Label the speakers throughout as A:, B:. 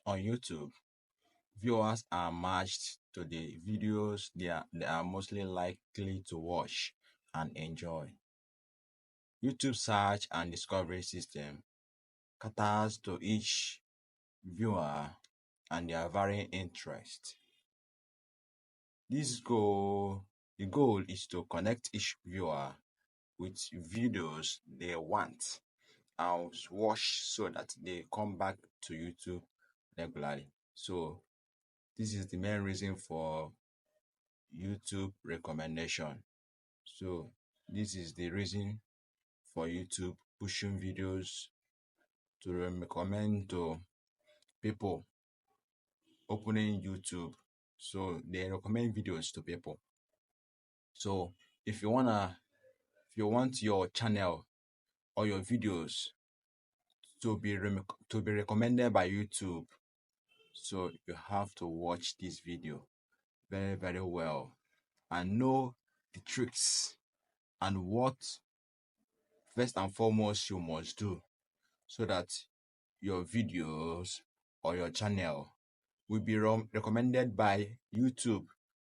A: on YouTube, viewers are matched to the videos they are mostly likely to watch and enjoy. YouTube search and discovery system caters to each viewer and their varying interests. The goal is to connect each viewer with videos they want and watch so that they come back to YouTube regularly. So this is the main reason for YouTube recommendation. So this is the reason for YouTube pushing videos to recommend to people opening YouTube. So they recommend videos to people. So if you want your channel or your videos to be recommended by YouTube, so you have to watch this video very, very well and know the tricks and what first and foremost you must do so that your videos or your channel will be recommended by YouTube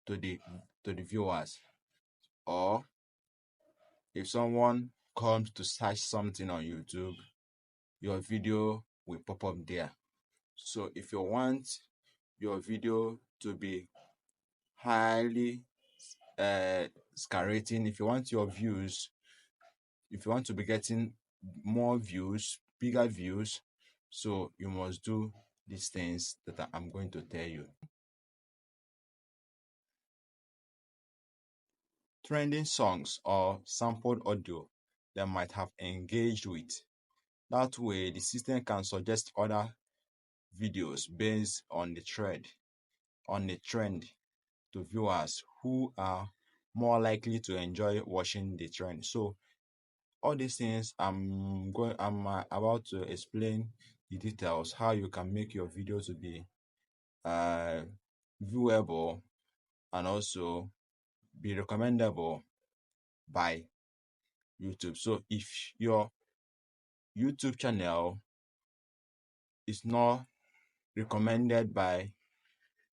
A: to the viewers. Or if someone comes to search something on YouTube, your video will pop up there. So if you want your video to be highly skyrrating, if you want to be getting more views, bigger views, so you must do these things that I'm going to tell you. Trending songs or sampled audio that might have engaged with. That way, the system can suggest other videos based on the trend to viewers who are more likely to enjoy watching the trend. So all these things I'm about to explain the details how you can make your video to be viewable and also be recommendable by YouTube. So if your YouTube channel is not recommended by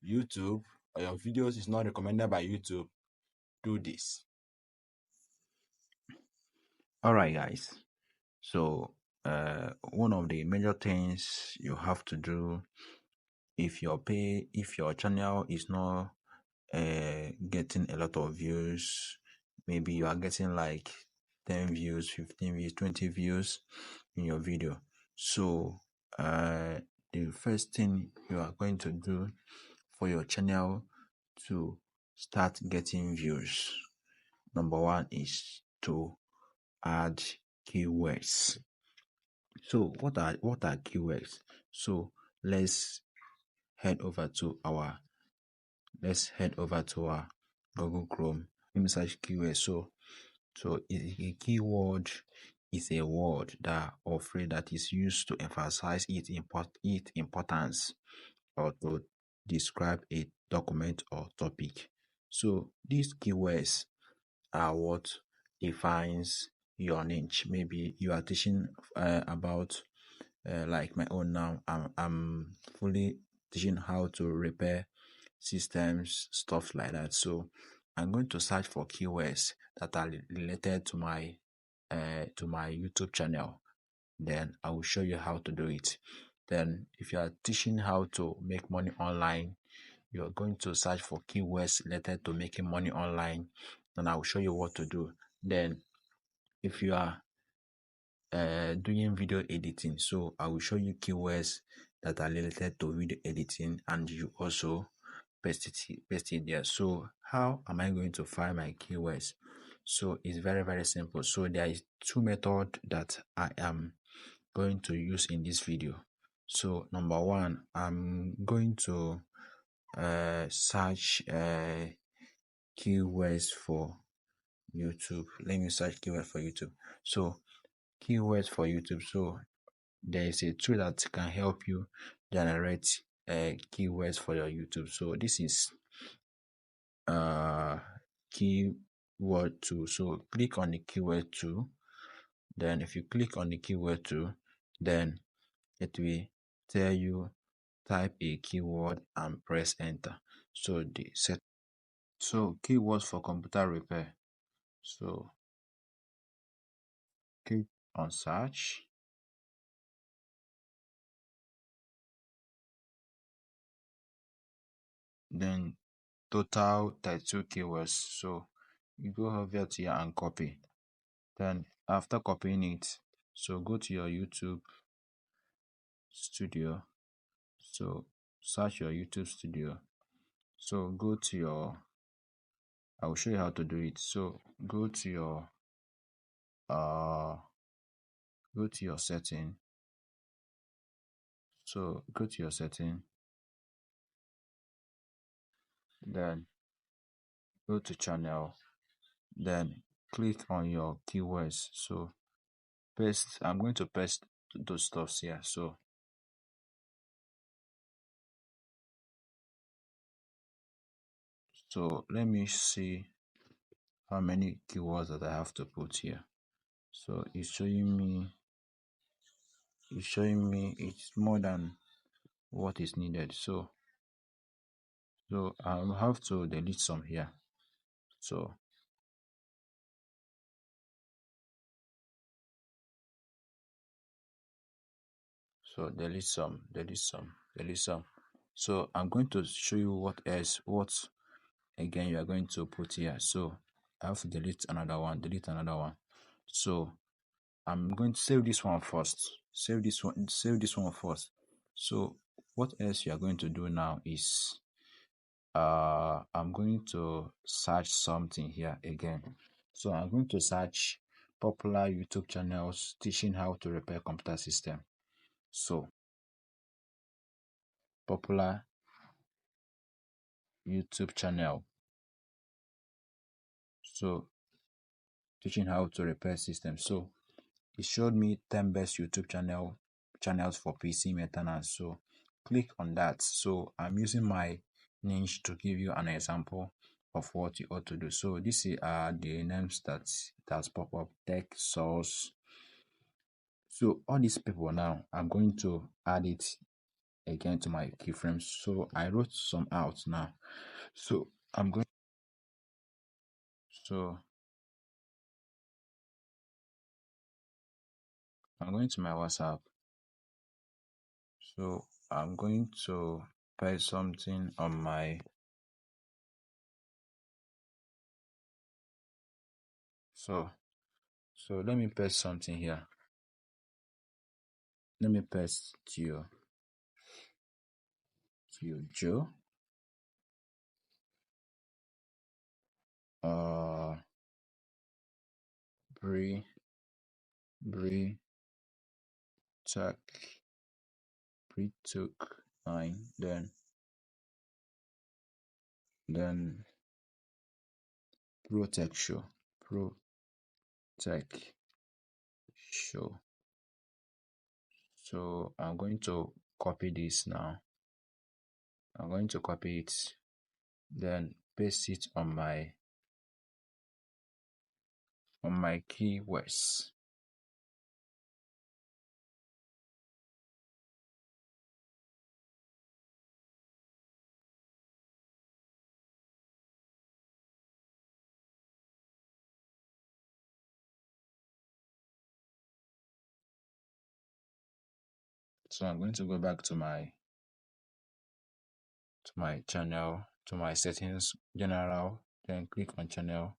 A: YouTube or your videos is not recommended by YouTube, do this.
B: All right, guys. So, one of the major things you have to do if your channel is not getting a lot of views, maybe you are getting like 10 views, 15 views, 20 views in your video. So, the first thing you are going to do for your channel to start getting views, number one is to add keywords. So what are keywords? So let's head over to our Google Chrome. Let me search keywords. So a keyword is a word or phrase that is used to emphasize its importance or to describe a document or topic. So these keywords are what defines your niche. Maybe you are teaching about like my own now. I'm fully teaching how to repair systems, stuff like that. So I'm going to search for keywords that are related to my YouTube channel. Then I will show you how to do it. Then if you are teaching how to make money online, you're going to search for keywords related to making money online. Then I will show you what to do. Then if you are doing video editing, so I will show you keywords that are related to video editing, and you also paste it there. So how am I going to find my keywords? So it's very, very simple. So there is two methods that I am going to use in this video. So number one, I'm going to search keywords for YouTube. Let me search keywords for YouTube. So keywords for YouTube. So there is a tool that can help you generate keywords for your YouTube. So this is keyword tool. So click on the keyword tool. Then if you click on the keyword tool, then it will tell you type a keyword and press enter. So the set so keywords for computer repair. So click on search, then total 32 keywords. So you go over to here and copy. Then after copying it, so go to your YouTube studio. So search your YouTube studio. So go to your I will show you how to do it. So uh go to your setting. So go to your setting, then go to channel, then click on your keywords. So paste I'm going to paste those stuffs here. So let me see how many keywords that I have to put here. So it's showing me it's more than what is needed. So I'll have to delete some here. So so delete some. So I'm going to show you what again you are going to put here. So I have to delete another one. So I'm going to save this one first. Save this one first. So what else you are going to do now is I'm going to search something here again. So I'm going to search popular YouTube channels teaching how to repair computer system. So popular YouTube channel. So teaching how to repair system. So it showed me 10 best YouTube channels for PC maintenance. So click on that. So I'm using my niche to give you an example of what you ought to do. So this is the names that's pop up: tech source. So all these people now, I'm going to add it again to my keyframes. So I wrote some out now. So so I'm going to my WhatsApp. So I'm going to paste something on my so so let me paste something here. Let me paste to you, Joe. Uh Bree Bree Tuck Bree took 9, then Protect Show. Protect Show. So I'm going to copy this now. I'm going to copy it, then paste it on my keywords. So I'm going to go back to my channel, to my settings, general, then click on channel.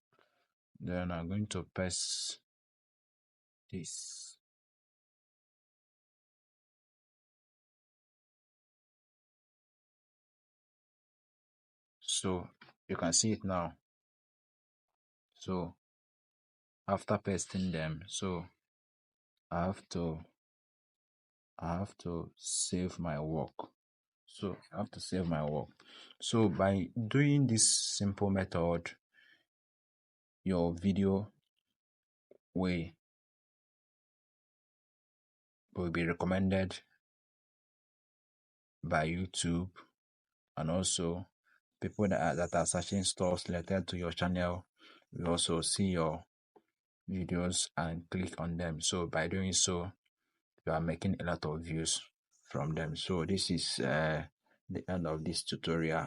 B: Then I'm going to paste this. So you can see it now. So after pasting them, so I have to save my work. So I have to save my work. So by doing this simple method, your video will be recommended by YouTube, and also people that are searching stores related to your channel will also see your videos and click on them. So by doing so, you are making a lot of views. from them. So this is the end of this tutorial.